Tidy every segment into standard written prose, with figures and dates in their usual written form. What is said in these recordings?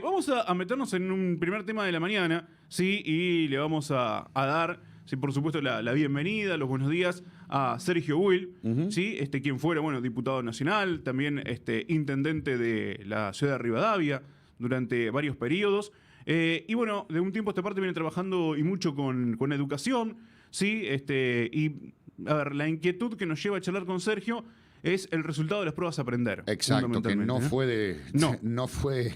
Vamos a meternos en un primer tema de la mañana, ¿sí? Y le vamos a dar, sí, por supuesto, la bienvenida, los buenos días a Sergio Will, Ujú. ¿sí? Quien fuera, bueno, diputado nacional, también intendente de la ciudad de Rivadavia durante varios periodos. Y bueno, de un tiempo a esta parte viene trabajando y mucho con educación, ¿sí? Y, a ver, la inquietud que nos lleva a charlar con Sergio es el resultado de las pruebas a aprender, Exacto, que fundamentalmente. no fue de, No. no fue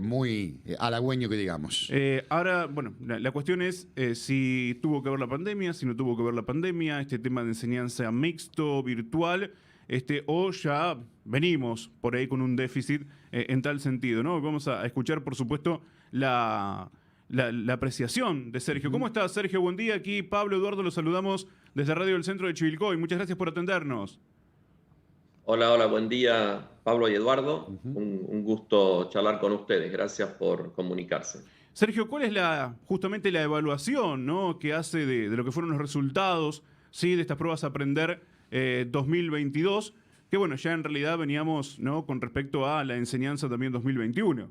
muy halagüeño que digamos. Ahora, bueno, la cuestión es si tuvo que ver la pandemia, si no tuvo que ver la pandemia, este tema de enseñanza mixto, virtual, o ya venimos por ahí con un déficit en tal sentido, ¿no? Vamos a escuchar, por supuesto, la apreciación de Sergio. ¿Cómo Ujú. estás, Sergio? Buen día. Aquí Pablo Eduardo, lo saludamos desde Radio del Centro de Chivilcoy. Muchas gracias por atendernos. Hola, hola, buen día Pablo y Eduardo. Ujú. Un gusto charlar con ustedes. Gracias por comunicarse. Sergio, ¿cuál es justamente la evaluación, ¿no?, que hace de lo que fueron los resultados, ¿sí?, de estas pruebas a aprender 2022? Que bueno, ya en realidad veníamos, ¿no?, con respecto a la enseñanza también 2021.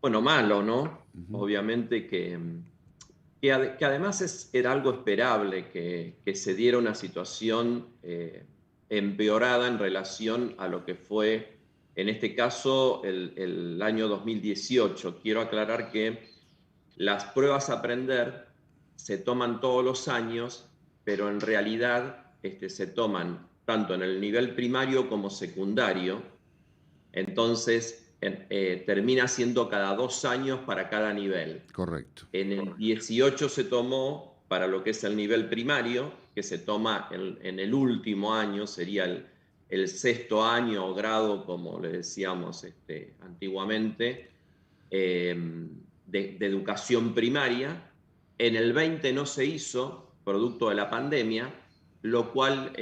Bueno, malo, ¿no? Ujú. Obviamente que además era algo esperable que se diera una situación empeorada en relación a lo que fue, en este caso, el año 2018. Quiero aclarar que las pruebas a aprender se toman todos los años, pero en realidad se toman tanto en el nivel primario como secundario. Entonces, termina siendo cada 2 años para cada nivel. Correcto. En el 18 se tomó para lo que es el nivel primario, que se toma en el último año, sería el sexto año o grado, como le decíamos antiguamente, de educación primaria. En el 20 no se hizo, producto de la pandemia, lo cual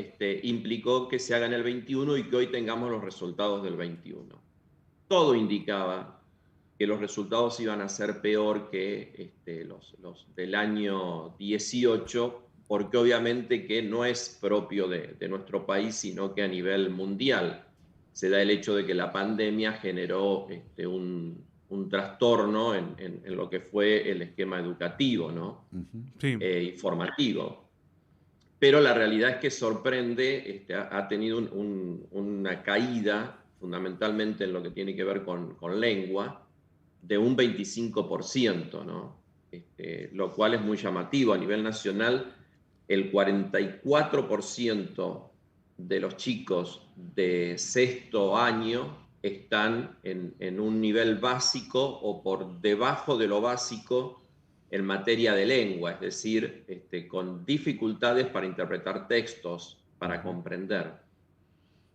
implicó que se haga en el 21 y que hoy tengamos los resultados del 21. Todo indicaba que los resultados iban a ser peor que los del año 18, porque obviamente que no es propio de nuestro país, sino que a nivel mundial se da el hecho de que la pandemia generó un trastorno en lo que fue el esquema educativo, ¿no? Ujú. Sí. Informativo. Pero la realidad es que sorprende, ha tenido una caída fundamentalmente en lo que tiene que ver con lengua, de un 25%, ¿no? Lo cual es muy llamativo. A nivel nacional, el 44% de los chicos de sexto año están en un nivel básico o por debajo de lo básico en materia de lengua, es decir, con dificultades para interpretar textos, para Ujú. comprender.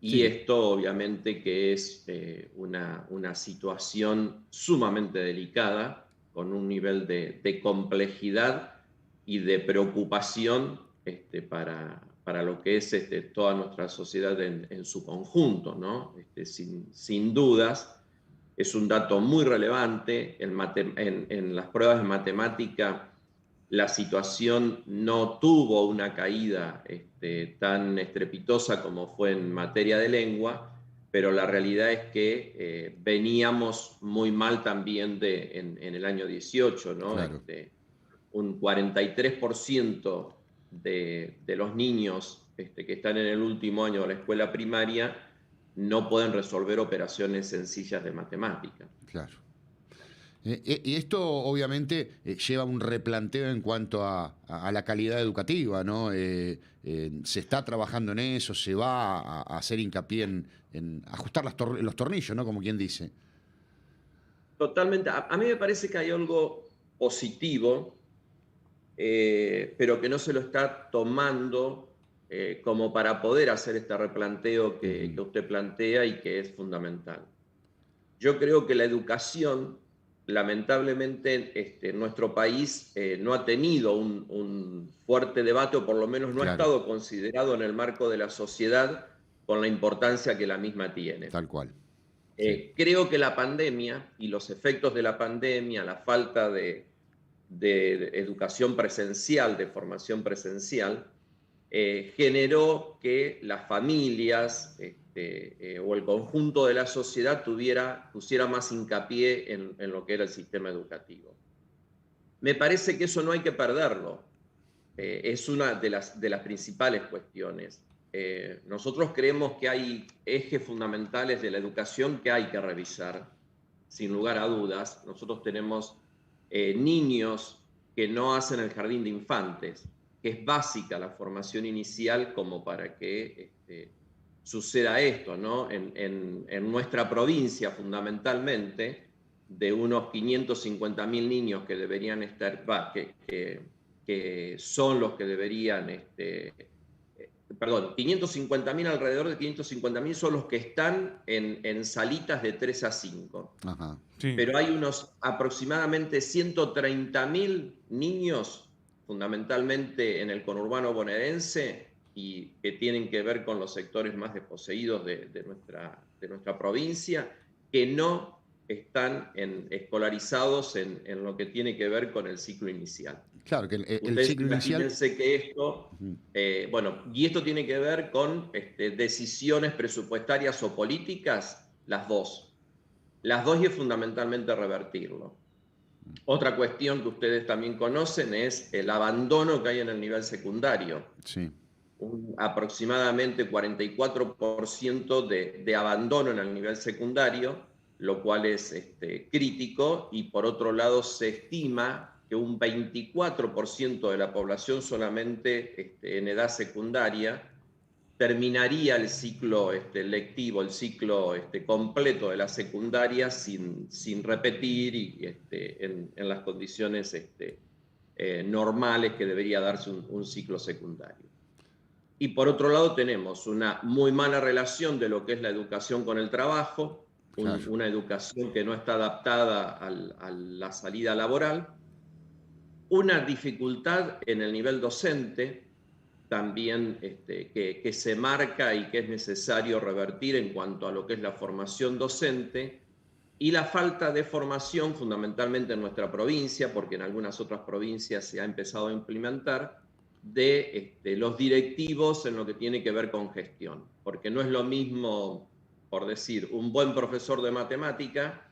Y Sí. esto obviamente que es una situación sumamente delicada, con un nivel de complejidad y de preocupación para lo que es toda nuestra sociedad en su conjunto, ¿no? Sin dudas, es un dato muy relevante. En las pruebas de matemática la situación no tuvo una caída tan estrepitosa como fue en materia de lengua, pero la realidad es que veníamos muy mal también en el año 18, ¿no? Claro. Un 43% de los niños que están en el último año de la escuela primaria no pueden resolver operaciones sencillas de matemática. Claro. Y esto obviamente lleva a un replanteo en cuanto a la calidad educativa, ¿no? Se está trabajando en eso, se va a hacer hincapié en ajustar los tornillos, ¿no? Como quien dice. Totalmente. A mí me parece que hay algo positivo, pero que no se lo está tomando como para poder hacer este replanteo que Ujú. usted plantea y que es fundamental. Yo creo que la educación, lamentablemente, en nuestro país no ha tenido un fuerte debate, o por lo menos no ha Claro, estado considerado en el marco de la sociedad con la importancia que la misma tiene. tal cual. Sí. Creo que la pandemia y los efectos de la pandemia, la falta de educación presencial, de formación presencial, generó que las familias o el conjunto de la sociedad pusiera más hincapié en lo que era el sistema educativo. Me parece que eso no hay que perderlo. Es una de las principales cuestiones. Nosotros creemos que hay ejes fundamentales de la educación que hay que revisar, sin lugar a dudas. Nosotros tenemos niños que no hacen el jardín de infantes, que es básica la formación inicial como para que suceda esto, ¿no? En nuestra provincia, fundamentalmente, de unos 550.000 niños que deberían estar, que son los que deberían, perdón, 550.000, alrededor de 550.000 son los que están en salitas de 3 a 5. Ajá. Sí. Pero hay unos aproximadamente 130.000 niños, fundamentalmente en el conurbano bonaerense, y que tienen que ver con los sectores más desposeídos de nuestra provincia, que no están escolarizados en lo que tiene que ver con el ciclo inicial. Claro, que el Ustedes ciclo inicial... imagínense que esto, y esto tiene que ver con decisiones presupuestarias o políticas, las dos. Las dos, y es fundamentalmente revertirlo. Otra cuestión que ustedes también conocen es el abandono que hay en el nivel secundario. Sí. Aproximadamente 44% de abandono en el nivel secundario, lo cual es crítico, y por otro lado se estima que un 24% de la población solamente en edad secundaria terminaría el ciclo lectivo, el ciclo completo de la secundaria sin repetir y en las condiciones normales que debería darse un ciclo secundario. Y por otro lado tenemos una muy mala relación de lo que es la educación con el trabajo, Claro. una educación que no está adaptada a la salida laboral, una dificultad en el nivel docente también que se marca y que es necesario revertir en cuanto a lo que es la formación docente, y la falta de formación fundamentalmente en nuestra provincia, porque en algunas otras provincias se ha empezado a implementar, de los directivos en lo que tiene que ver con gestión, porque no es lo mismo, por decir, un buen profesor de matemática,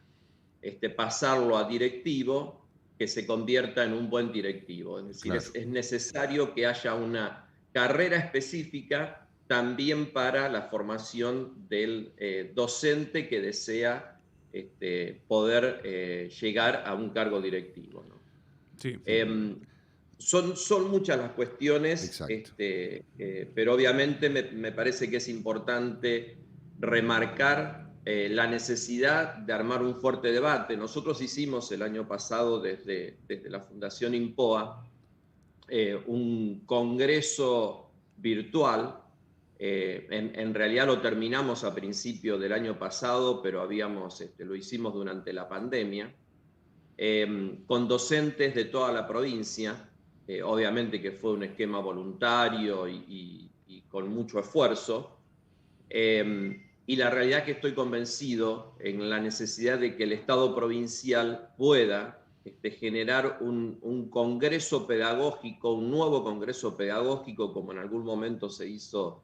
pasarlo a directivo, que se convierta en un buen directivo. Es decir, Claro. es necesario que haya una carrera específica también para la formación del docente que desea poder llegar a un cargo directivo, ¿no? Sí. Son muchas las cuestiones, Exacto. pero obviamente me parece que es importante remarcar la necesidad de armar un fuerte debate. Nosotros hicimos el año pasado desde la Fundación INPOA un congreso virtual. En realidad lo terminamos a principio del año pasado, pero lo hicimos durante la pandemia, con docentes de toda la provincia. Obviamente que fue un esquema voluntario y con mucho esfuerzo. Y la realidad es que estoy convencido en la necesidad de que el Estado provincial pueda generar un congreso pedagógico, un nuevo congreso pedagógico, como en algún momento se hizo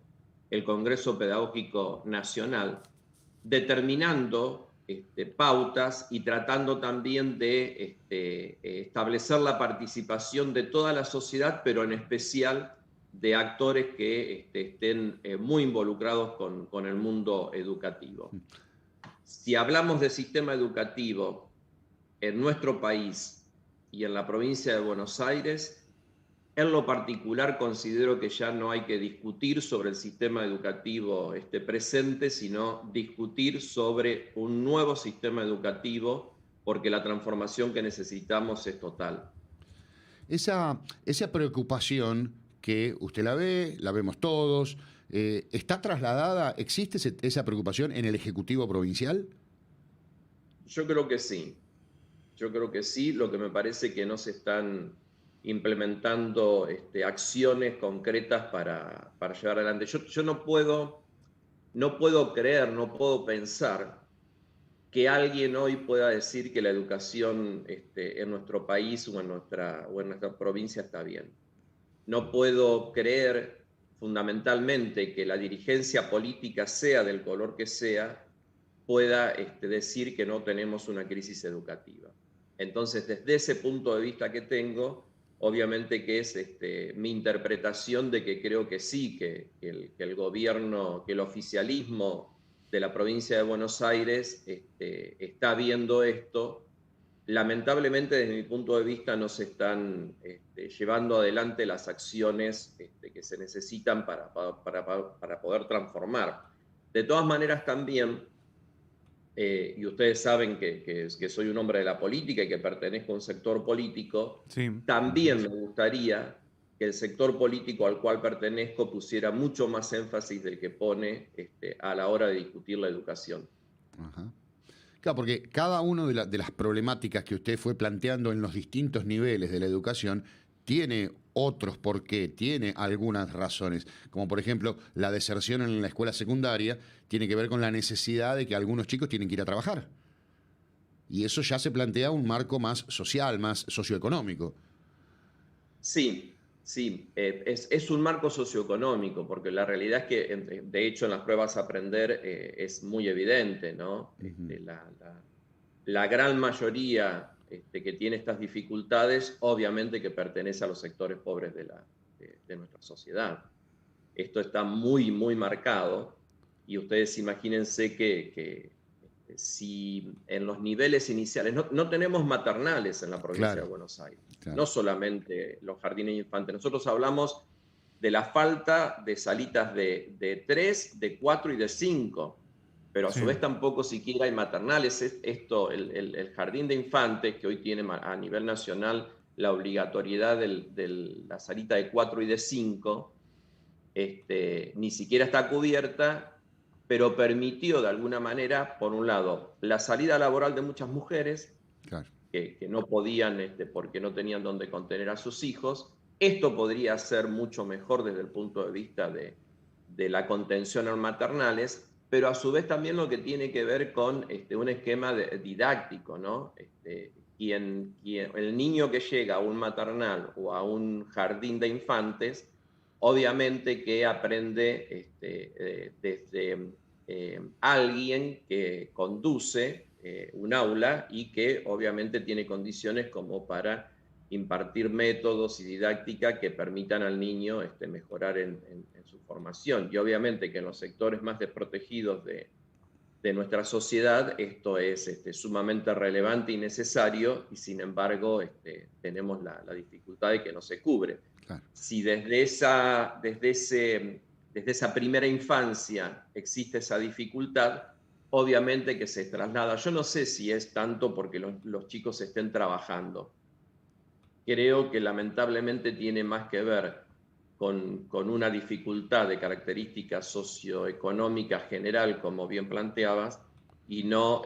el Congreso Pedagógico Nacional, determinando pautas y tratando también de establecer la participación de toda la sociedad, pero en especial de actores que estén muy involucrados con el mundo educativo. Si hablamos de sistema educativo en nuestro país y en la provincia de Buenos Aires, en lo particular considero que ya no hay que discutir sobre el sistema educativo presente, sino discutir sobre un nuevo sistema educativo, porque la transformación que necesitamos es total. Esa preocupación que usted la ve, la vemos todos, ¿está trasladada, existe esa preocupación en el Ejecutivo Provincial? Yo creo que sí. Yo creo que sí. Lo que me parece que no se están implementando acciones concretas para llevar adelante. Yo no puedo creer, no puedo pensar que alguien hoy pueda decir que la educación en nuestro país o en nuestra provincia está bien. No puedo creer fundamentalmente que la dirigencia política, sea del color que sea, pueda decir que no tenemos una crisis educativa. Entonces, desde ese punto de vista que tengo, obviamente que es mi interpretación de que creo que sí, que el gobierno, que el oficialismo de la provincia de Buenos Aires está viendo esto. Lamentablemente, desde mi punto de vista, no se están llevando adelante las acciones que se necesitan para poder transformar. De todas maneras, también, y ustedes saben que soy un hombre de la política y que pertenezco a un sector político, Sí. también me gustaría que el sector político al cual pertenezco pusiera mucho más énfasis del que pone a la hora de discutir la educación. Ajá. Claro, porque cada una de las problemáticas que usted fue planteando en los distintos niveles de la educación tiene otros por qué, tiene algunas razones, como por ejemplo la deserción en la escuela secundaria tiene que ver con la necesidad de que algunos chicos tienen que ir a trabajar. Y eso ya se plantea un marco más social, más socioeconómico. Sí, sí, es un marco socioeconómico, porque la realidad es que, de hecho, en las pruebas a aprender es muy evidente, ¿no? La gran mayoría que tiene estas dificultades, obviamente que pertenece a los sectores pobres de nuestra sociedad. Esto está muy, muy marcado, y ustedes imagínense que si en los niveles iniciales, no tenemos maternales en la provincia Claro, de Buenos Aires, claro. no solamente los jardines de infantes, nosotros hablamos de la falta de salitas de 3, de 4 y de 5, pero a Sí. su vez tampoco siquiera hay maternales. El jardín de infantes, que hoy tiene a nivel nacional la obligatoriedad de la salita de 4 y de 5, ni siquiera está cubierta, pero permitió de alguna manera, por un lado, la salida laboral de muchas mujeres, Claro. que no podían, porque no tenían dónde contener a sus hijos. Esto podría ser mucho mejor desde el punto de vista de la contención en maternales, pero a su vez también lo que tiene que ver con un esquema didáctico, ¿no? El niño que llega a un maternal o a un jardín de infantes, obviamente que aprende desde alguien que conduce un aula y que obviamente tiene condiciones como para impartir métodos y didáctica que permitan al niño mejorar en su formación. Y obviamente que en los sectores más desprotegidos de nuestra sociedad esto es sumamente relevante y necesario, y sin embargo tenemos la dificultad de que no se cubre. Claro. Si desde esa primera infancia existe esa dificultad, obviamente que se traslada. Yo no sé si es tanto porque los chicos estén trabajando. Creo que lamentablemente tiene más que ver con una dificultad de características socioeconómicas general, como bien planteabas, y no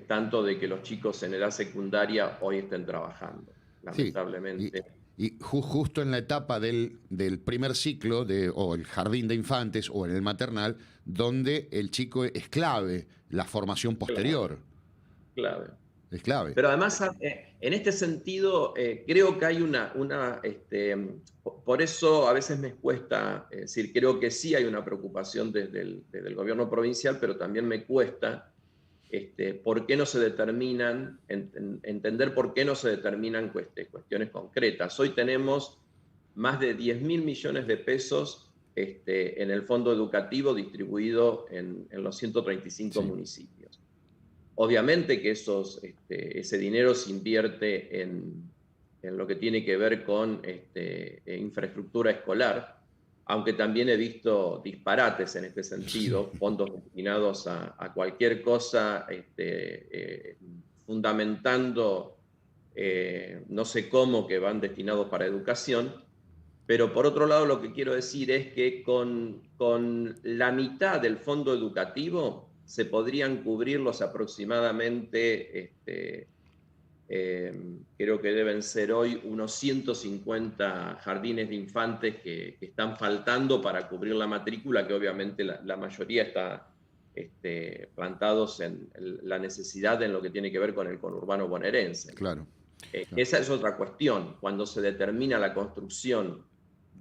tanto de que los chicos en edad secundaria hoy estén trabajando, lamentablemente. Sí, y justo en la etapa del primer ciclo, o el jardín de infantes o en el maternal, donde el chico es clave, la formación posterior. Clave. Es clave. Pero además, en este sentido, creo que hay por eso a veces me cuesta, decir, creo que sí hay una preocupación desde el gobierno provincial, pero también me cuesta por qué no se determinan, entender por qué no se determinan cuestiones concretas. Hoy tenemos más de 10.000 millones de pesos en el fondo educativo distribuido en los 135 municipios. Obviamente que ese dinero se invierte en lo que tiene que ver con infraestructura escolar, aunque también he visto disparates en este sentido, fondos destinados a cualquier cosa, fundamentando no sé cómo, que van destinados para educación. Pero por otro lado, lo que quiero decir es que con la mitad del fondo educativo se podrían cubrir los aproximadamente, creo que deben ser hoy unos 150 jardines de infantes que están faltando para cubrir la matrícula, que obviamente la mayoría está plantados en la necesidad en lo que tiene que ver con el conurbano bonaerense. Claro. Esa es otra cuestión. Cuando se determina la construcción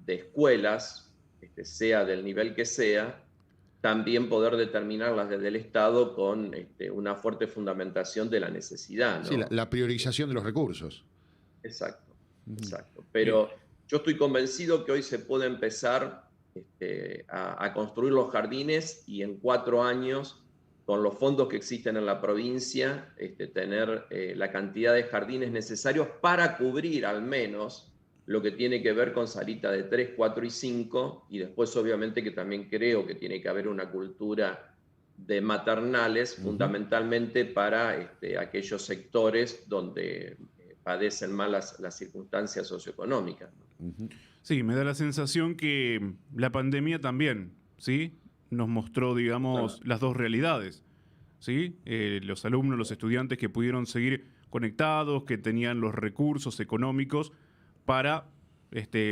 de escuelas, sea del nivel que sea, también poder determinarlas desde el Estado con una fuerte fundamentación de la necesidad, ¿no? Sí, la priorización de los recursos. Exacto, exacto. Bien. Pero yo estoy convencido que hoy se puede empezar a construir los jardines y en 4 años, con los fondos que existen en la provincia, tener la cantidad de jardines necesarios para cubrir al menos lo que tiene que ver con salita de 3, 4 y 5, y después obviamente que también creo que tiene que haber una cultura de maternales, fundamentalmente para aquellos sectores donde padecen más las circunstancias socioeconómicas, ¿no? Sí, me da la sensación que la pandemia también, ¿sí? Nos mostró, digamos, las dos realidades, ¿sí? Los alumnos, los estudiantes que pudieron seguir conectados, que tenían los recursos económicos para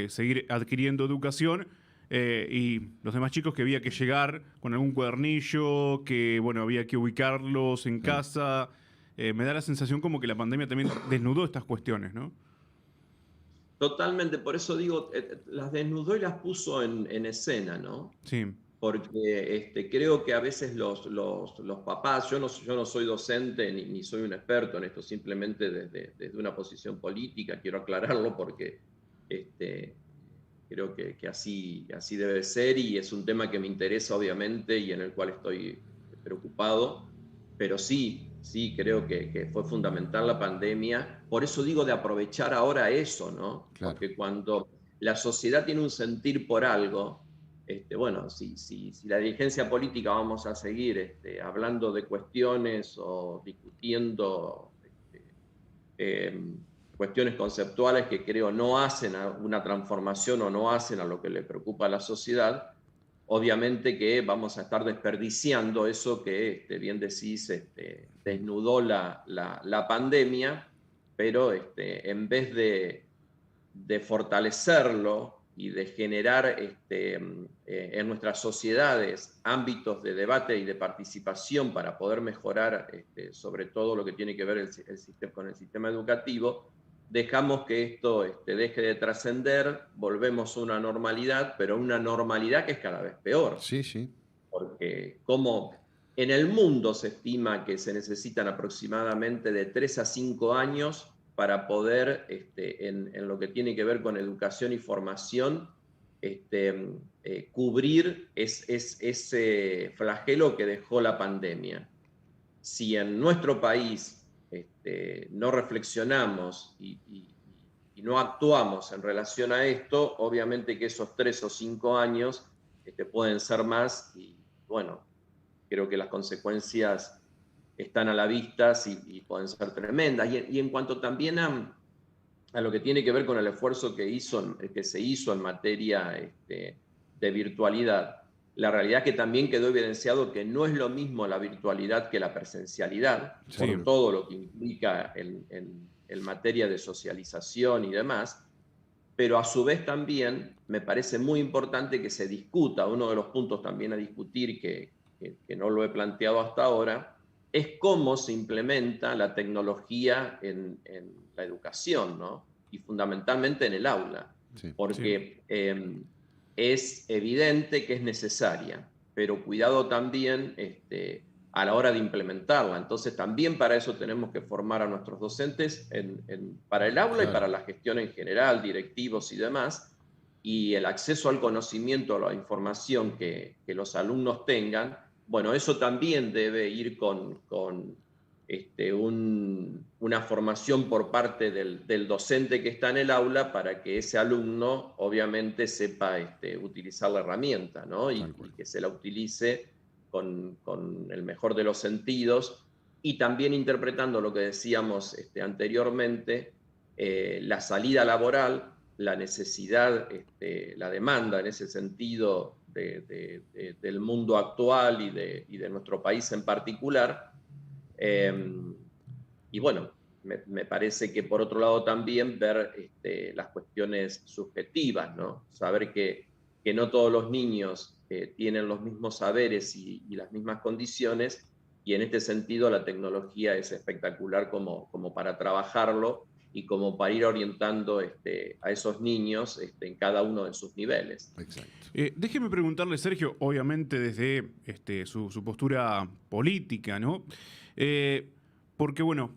seguir adquiriendo educación, y los demás chicos que había que llegar con algún cuadernillo, que, bueno, había que ubicarlos en casa. Me da la sensación como que la pandemia también desnudó estas cuestiones, ¿no? Totalmente, por eso digo, las desnudó y las puso en escena, ¿no? Sí, Porque creo que a veces los papás, yo no soy docente ni soy un experto en esto, simplemente desde una posición política, quiero aclararlo porque creo que así debe ser y es un tema que me interesa obviamente y en el cual estoy preocupado, pero sí creo que fue fundamental la pandemia, por eso digo de aprovechar ahora eso, ¿no? Claro. Porque cuando la sociedad tiene un sentir por algo, bueno, si la dirigencia política vamos a seguir hablando de cuestiones o discutiendo cuestiones conceptuales que creo no hacen a una transformación o no hacen a lo que le preocupa a la sociedad, obviamente que vamos a estar desperdiciando eso que, bien decís, desnudó la pandemia, pero en vez de fortalecerlo y de generar en nuestras sociedades ámbitos de debate y de participación para poder mejorar sobre todo lo que tiene que ver con el sistema educativo, dejamos que esto deje de trascender, volvemos a una normalidad, pero una normalidad que es cada vez peor. Sí, sí. Porque como en el mundo se estima que se necesitan aproximadamente de 3 a 5 años para poder, en lo que tiene que ver con educación y formación, cubrir ese flagelo que dejó la pandemia. Si en nuestro país no reflexionamos y no actuamos en relación a esto, obviamente que esos 3 o 5 años pueden ser más y bueno, creo que las consecuencias están a la vista y pueden ser tremendas. Y en cuanto también a lo que tiene que ver con el esfuerzo que se hizo en materia de virtualidad, la realidad es que también quedó evidenciado que no es lo mismo la virtualidad que la presencialidad, sí. por todo lo que implica en materia de socialización y demás, pero a su vez también me parece muy importante que se discuta, uno de los puntos también a discutir que no lo he planteado hasta ahora, es cómo se implementa la tecnología en la educación, ¿no? Y fundamentalmente en el aula, Sí. porque es evidente que es necesaria, pero cuidado también a la hora de implementarla. Entonces también para eso tenemos que formar a nuestros docentes para el aula, claro, y para la gestión en general, directivos y demás, y el acceso al conocimiento, a la información que los alumnos tengan. Bueno, eso también debe ir con una formación por parte del docente que está en el aula para que ese alumno obviamente sepa utilizar la herramienta, ¿no? Y que se la utilice con el mejor de los sentidos y también interpretando lo que decíamos anteriormente, la salida laboral, la necesidad, la demanda en ese sentido del mundo actual y de nuestro país en particular. Y bueno, me parece que por otro lado también ver las cuestiones subjetivas, ¿no? Saber que no todos los niños tienen los mismos saberes y las mismas condiciones, y en este sentido la tecnología es espectacular como para trabajarlo y como para ir orientando a esos niños en cada uno de sus niveles. Exacto. Déjeme preguntarle, Sergio, obviamente desde su postura política, ¿no? Porque, bueno,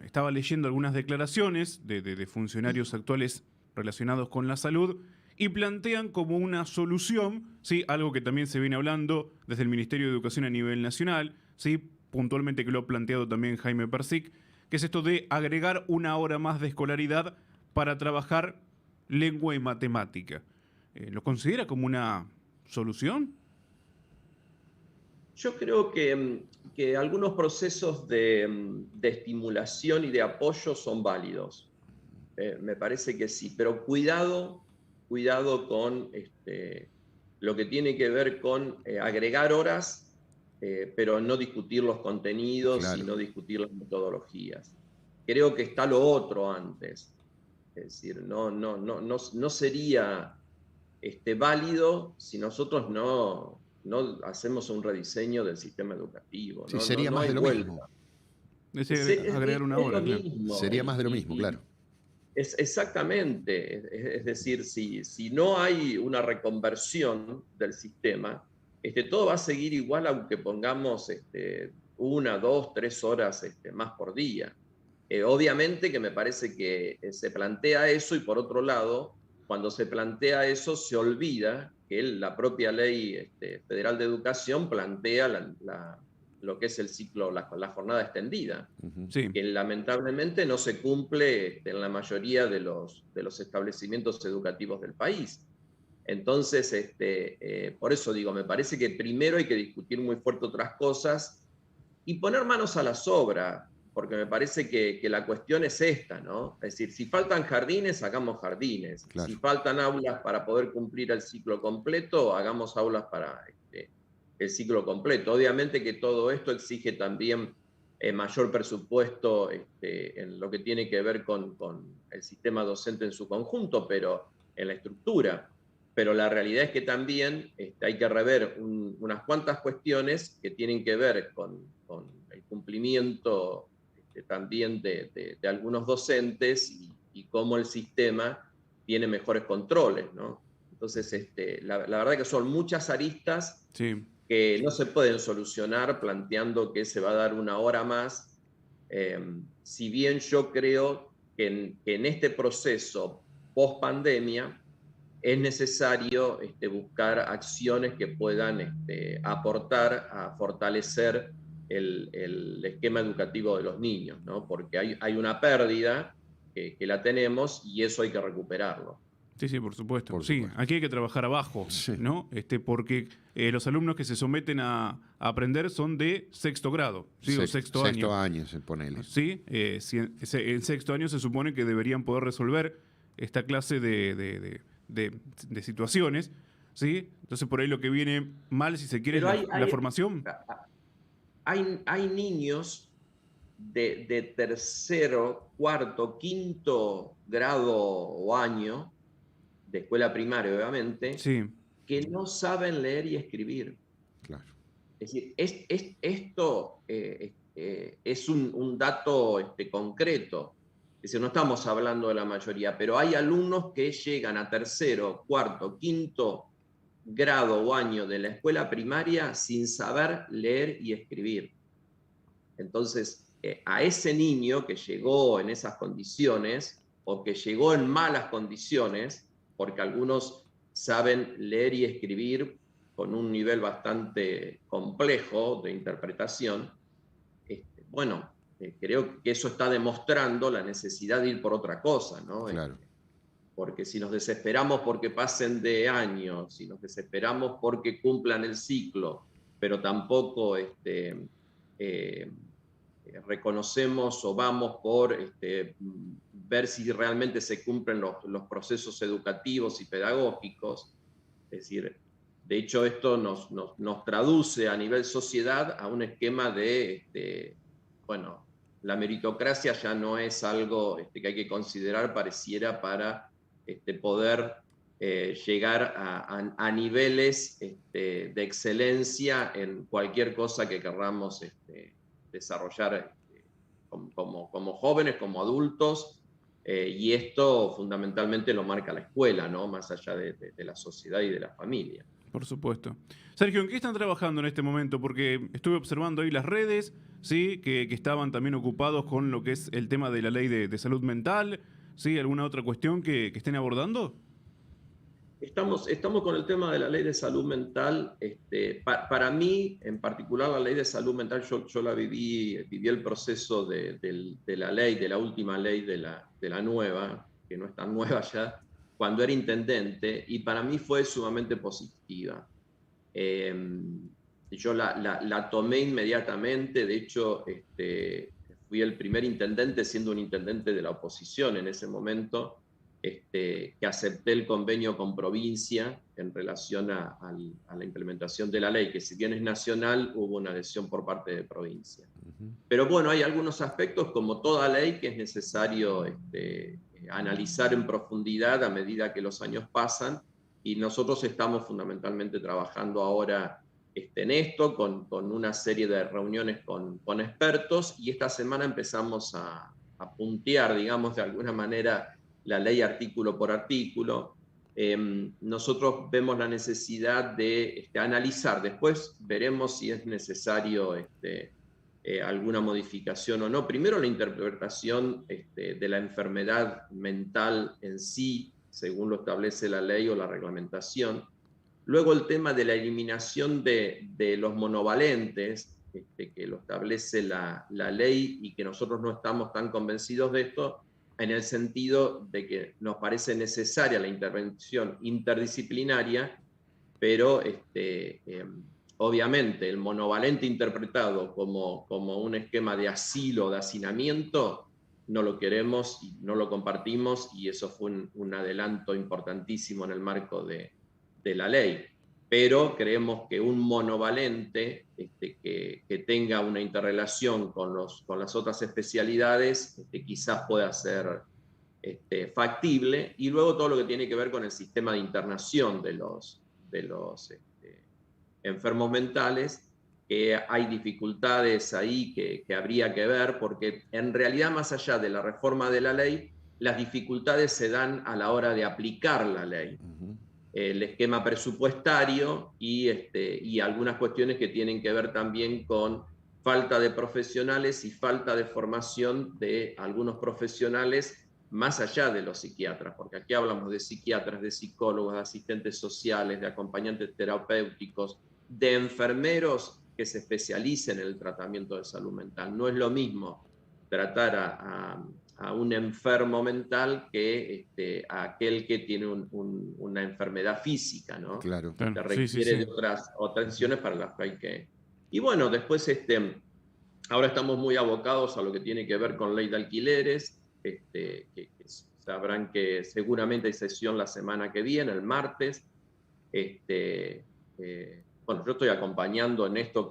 estaba leyendo algunas declaraciones de funcionarios actuales relacionados con la salud y plantean como una solución, ¿sí? Algo que también se viene hablando desde el Ministerio de Educación a nivel nacional, ¿sí? Puntualmente que lo ha planteado también Jaime Persic, que es esto de agregar una hora más de escolaridad para trabajar lengua y matemática. ¿Lo considera como una solución? Yo creo que algunos procesos de estimulación y de apoyo son válidos. Me parece que sí, pero cuidado con lo que tiene que ver con agregar horas, pero no discutir los contenidos y Claro. no discutir las metodologías. Creo que está lo otro antes. Es decir, no sería válido si nosotros no hacemos un rediseño del sistema educativo. Sí, No, sería no más hay de lo vuelta. mismo. Agregar una Es hora, lo claro. mismo. Sería más de lo mismo, claro. Exactamente. Es decir, si no hay una reconversión del sistema, todo va a seguir igual aunque pongamos 1, 2, 3 horas más por día. Obviamente que me parece que se plantea eso y por otro lado, cuando se plantea eso se olvida que la propia ley federal de educación plantea lo que es el ciclo, la jornada extendida, Sí. que lamentablemente no se cumple en la mayoría de los establecimientos educativos del país. Entonces, por eso digo, me parece que primero hay que discutir muy fuerte otras cosas y poner manos a la obra, porque me parece que la cuestión es esta, ¿no? Es decir, si faltan jardines, hagamos jardines. Claro. Si faltan aulas para poder cumplir el ciclo completo, hagamos aulas para el ciclo completo. Obviamente que todo esto exige también mayor presupuesto en lo que tiene que ver con el sistema docente en su conjunto, pero en la estructura. Pero la realidad es que también hay que rever unas cuantas cuestiones que tienen que ver con el cumplimiento también de algunos docentes y cómo el sistema tiene mejores controles, ¿no? Entonces, la verdad que son muchas aristas Sí. que no se pueden solucionar planteando que se va a dar una hora más, si bien yo creo que en este proceso post pandemia es necesario buscar acciones que puedan aportar a fortalecer el esquema educativo de los niños, ¿no? Porque hay una pérdida que la tenemos y eso hay que recuperarlo. Sí, sí, por supuesto. Por Sí, supuesto. aquí hay que trabajar abajo, Sí. ¿no? Porque los alumnos que se someten a aprender son de sexto grado, ¿sí? O sexto año. Sexto año, ponele. Sí, en sexto año se supone que deberían poder resolver esta clase de situaciones, ¿sí? Entonces por ahí lo que viene mal, si se quiere, Pero es la formación. hay niños de tercero, cuarto, quinto grado o año, de escuela primaria obviamente, Sí, que no saben leer y escribir. Claro. Es decir, esto es un dato concreto. Es decir, no estamos hablando de la mayoría, pero hay alumnos que llegan a tercero, cuarto, quinto grado o año de la escuela primaria sin saber leer y escribir. Entonces, a ese niño que llegó en esas condiciones o que llegó en malas condiciones, porque algunos saben leer y escribir con un nivel bastante complejo de interpretación, bueno, creo que eso está demostrando la necesidad de ir por otra cosa, ¿no? Claro. Porque si nos desesperamos porque pasen de año, si nos desesperamos porque cumplan el ciclo, pero tampoco reconocemos o vamos por ver si realmente se cumplen los procesos educativos y pedagógicos. Es decir, de hecho esto nos traduce a nivel sociedad a un esquema bueno, la meritocracia ya no es algo que hay que considerar, pareciera, para poder llegar a niveles de excelencia en cualquier cosa que querramos desarrollar como jóvenes, como adultos, Y esto fundamentalmente lo marca la escuela, ¿no? Más allá de la sociedad y de la familia. Por supuesto. Sergio, ¿en qué están trabajando en este momento? Porque estuve observando ahí las redes, ¿sí? Que estaban también ocupados con lo que es el tema de la ley de salud mental, ¿sí? ¿Alguna otra cuestión que estén abordando? Estamos con el tema de la ley de salud mental. Para mí, en particular, la ley de salud mental, yo la viví el proceso de la ley, de la última ley de la nueva, que no es tan nueva ya, cuando era intendente, y para mí fue sumamente positiva. Yo la tomé inmediatamente. De hecho, fui el primer intendente, siendo un intendente de la oposición en ese momento, que acepté el convenio con provincia en relación a la implementación de la ley, que si bien es nacional, hubo una adhesión por parte de provincia. Pero bueno, hay algunos aspectos, como toda ley, que es necesario analizar en profundidad a medida que los años pasan, y nosotros estamos fundamentalmente trabajando ahora en esto, con una serie de reuniones con expertos, y esta semana empezamos a puntear, digamos, de alguna manera, la ley artículo por artículo. Nosotros vemos la necesidad de analizar, después veremos si es necesario alguna modificación o no. Primero, la interpretación de la enfermedad mental en sí, según lo establece la ley o la reglamentación. Luego, el tema de la eliminación de los monovalentes, que lo establece la ley, y que nosotros no estamos tan convencidos de esto, en el sentido de que nos parece necesaria la intervención interdisciplinaria, pero obviamente el monovalente interpretado como un esquema de asilo, de hacinamiento, no lo queremos y no lo compartimos, y eso fue un adelanto importantísimo en el marco de la ley. Pero creemos que un monovalente que tenga una interrelación con las otras especialidades quizás pueda ser factible. Y luego todo lo que tiene que ver con el sistema de internación de los enfermos mentales, que hay dificultades ahí que habría que ver, porque en realidad, más allá de la reforma de la ley, las dificultades se dan a la hora de aplicar la ley. El esquema presupuestario y algunas cuestiones que tienen que ver también con falta de profesionales y falta de formación de algunos profesionales más allá de los psiquiatras, porque aquí hablamos de psiquiatras, de psicólogos, de asistentes sociales, de acompañantes terapéuticos, de enfermeros que se especialicen en el tratamiento de salud mental. No es lo mismo tratar a un enfermo mental que a aquel que tiene una enfermedad física, ¿no? Claro. Que requiere de otras acciones para las que hay que... Y bueno, después ahora estamos muy abocados a lo que tiene que ver con ley de alquileres, que sabrán que seguramente hay sesión la semana que viene, el martes. Bueno, yo estoy acompañando en esto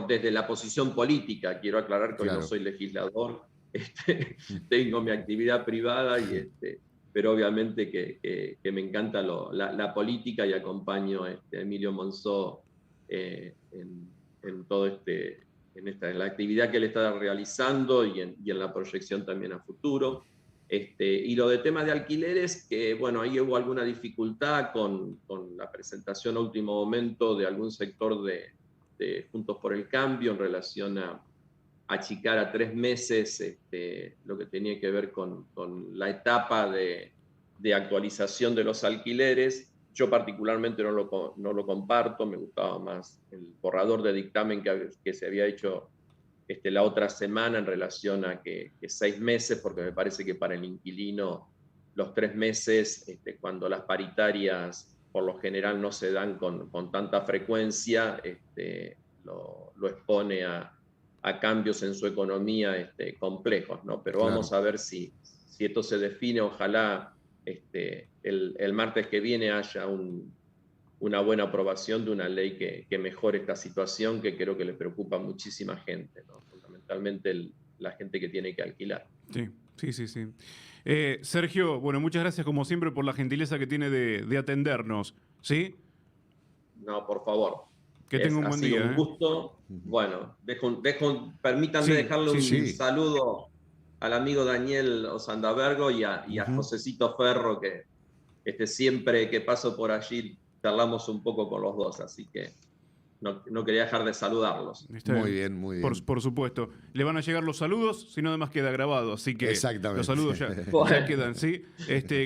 desde la posición política. Quiero aclarar que hoy no soy legislador, tengo mi actividad privada, pero obviamente que me encanta la política, y acompaño a Emilio Monzó en todo en la actividad que él está realizando, y en la proyección también a futuro. Y lo de temas de alquileres, que bueno, ahí hubo alguna dificultad con la presentación a último momento de algún sector de Juntos por el Cambio en relación a achicar a 3 meses lo que tenía que ver con la etapa de actualización de los alquileres. Yo particularmente no lo comparto, me gustaba más el borrador de dictamen que se había hecho la otra semana en relación a que 6 meses, porque me parece que para el inquilino los 3 meses, cuando las paritarias por lo general no se dan con tanta frecuencia, lo expone a cambios en su economía complejos, ¿no? Pero Claro. vamos a ver si esto se define. Ojalá el martes que viene haya una buena aprobación de una ley que mejore esta situación, que creo que le preocupa a muchísima gente, ¿no? Fundamentalmente la gente que tiene que alquilar. Sí. Sergio, bueno, muchas gracias como siempre por la gentileza que tiene de atendernos, ¿sí? No, por favor. Que tenga un buen día. Un gusto. Bueno, permítanme dejarle un saludo al amigo Daniel Osandabergo y a Josecito Ferro, que siempre que paso por allí charlamos un poco con los dos, así que no quería dejar de saludarlos. Muy bien, muy bien. Por supuesto. Le van a llegar los saludos, si no además queda grabado, así que Exactamente. los saludos ya quedan, ¿sí?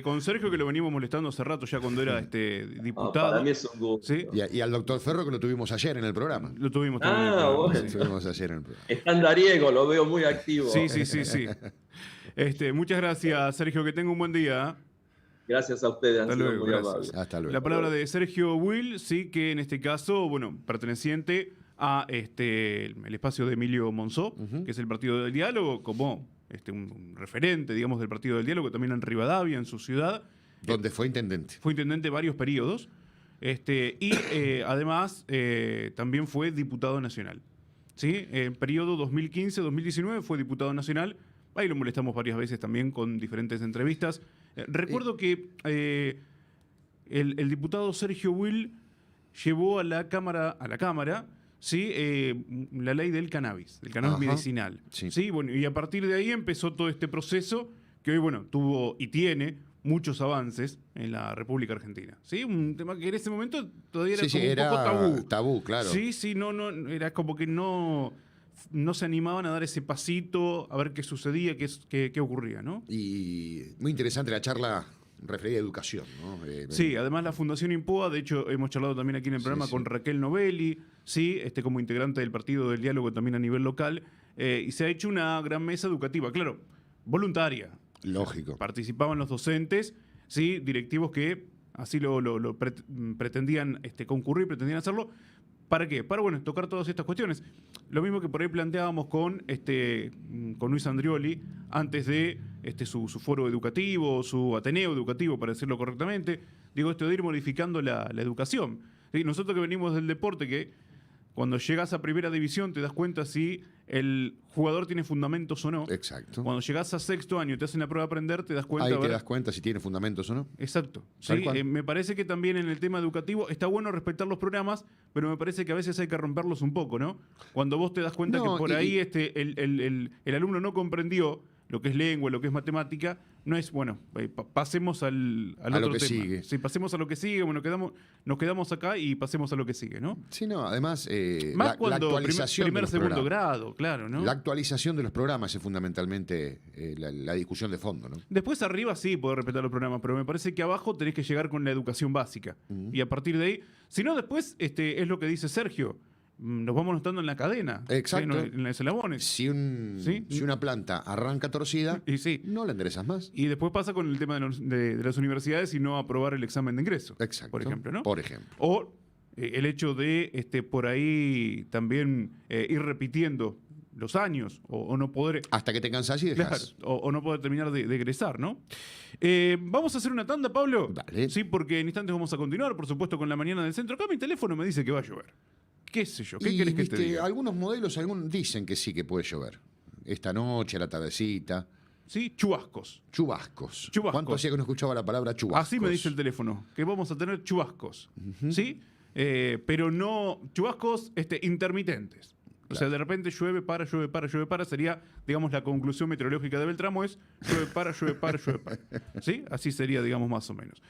Con Sergio, que lo venimos molestando hace rato ya cuando era diputado. Para mí es un gusto. ¿Sí? Y al doctor Ferro, que lo tuvimos ayer en el programa. Lo tuvimos también. Bueno. Lo tuvimos ayer en el programa. Está Andariego, lo veo muy activo. Sí. Muchas gracias, Sergio, que tenga un buen día. Gracias a ustedes, han sido muy amables. Hasta luego. La palabra de Sergio Will, sí, que en este caso, perteneciente a el espacio de Emilio Monzó, que es el Partido del Diálogo, como un referente, digamos, del Partido del Diálogo, también en Rivadavia, en su ciudad. Donde fue intendente. Fue intendente varios periodos. Además, también fue diputado nacional. ¿Sí? En periodo 2015-2019 fue diputado nacional. Ahí lo molestamos varias veces también con diferentes entrevistas. Recuerdo que el diputado Sergio Will llevó a la Cámara, ¿sí? La ley del cannabis medicinal. Sí. ¿Sí? Bueno, y a partir de ahí empezó todo este proceso que hoy, tuvo y tiene muchos avances en la República Argentina. ¿Sí? Un tema que en ese momento todavía era como era un poco tabú. Tabú, claro. Sí, no, era como que no se animaban a dar ese pasito, a ver qué sucedía, qué ocurría, ¿no? Y muy interesante la charla referida a educación, ¿no? Sí, además la Fundación Impoa, de hecho hemos charlado también aquí en el programa con Raquel Novelli, sí, como integrante del Partido del Diálogo también a nivel local, y se ha hecho una gran mesa educativa, claro, voluntaria. Lógico. Participaban los docentes, sí, directivos que así lo pretendían concurrir, pretendían hacerlo. ¿Para qué? Para, tocar todas estas cuestiones. Lo mismo que por ahí planteábamos con Luis Andrioli antes de su foro educativo, su ateneo educativo, para decirlo correctamente. Digo, esto de ir modificando la educación. ¿Sí? Nosotros que venimos del deporte, que cuando llegas a primera división te das cuenta si el jugador tiene fundamentos o no. Exacto. Cuando llegas a sexto año y te hacen la prueba de aprender, te das cuenta. Ahí te das cuenta si tiene fundamentos o no. Exacto. ¿Sí? Me parece que también en el tema educativo está bueno respetar los programas, pero me parece que a veces hay que romperlos un poco, ¿no? Cuando vos te das cuenta que por ahí el alumno no comprendió lo que es lengua, lo que es matemática, no es, pasemos al otro lo que tema. sigue. Sí, pasemos a lo que sigue, nos quedamos acá y pasemos a lo que sigue, ¿no? Sí, no, además, Más la actualización primer, de los segundo programas. grado, claro, ¿no? La actualización de los programas es fundamentalmente la discusión de fondo, ¿no? Después arriba sí podés respetar los programas, pero me parece que abajo tenés que llegar con la educación básica. Y a partir de ahí, si no después, es lo que dice Sergio, nos vamos notando en la cadena. Exacto. En los eslabones. Si una planta arranca torcida, no la enderezas más. Y después pasa con el tema de las universidades y no aprobar el examen de ingreso. Exacto. Por ejemplo, ¿no? Por ejemplo. O el hecho de por ahí también ir repitiendo los años o no poder... Hasta que te cansás y dejas. Claro, o no poder terminar de egresar, ¿no? Vamos a hacer una tanda, Pablo. Dale. Sí, porque en instantes vamos a continuar, por supuesto, con la mañana del centro. Acá mi teléfono me dice que va a llover. ¿Qué sé yo? ¿Qué querés que te diga? Algunos modelos dicen que sí que puede llover. Esta noche, a la tardecita. Sí, chubascos. Chubascos. Chubascos. ¿Cuánto hacía que no escuchaba la palabra chubascos? Así me dice el teléfono, que vamos a tener chubascos. ¿Sí? Pero no chubascos intermitentes. O sea, de repente llueve, para, sería, digamos, la conclusión meteorológica de Beltramo es llueve, para. ¿Sí? Así sería, digamos, más o menos.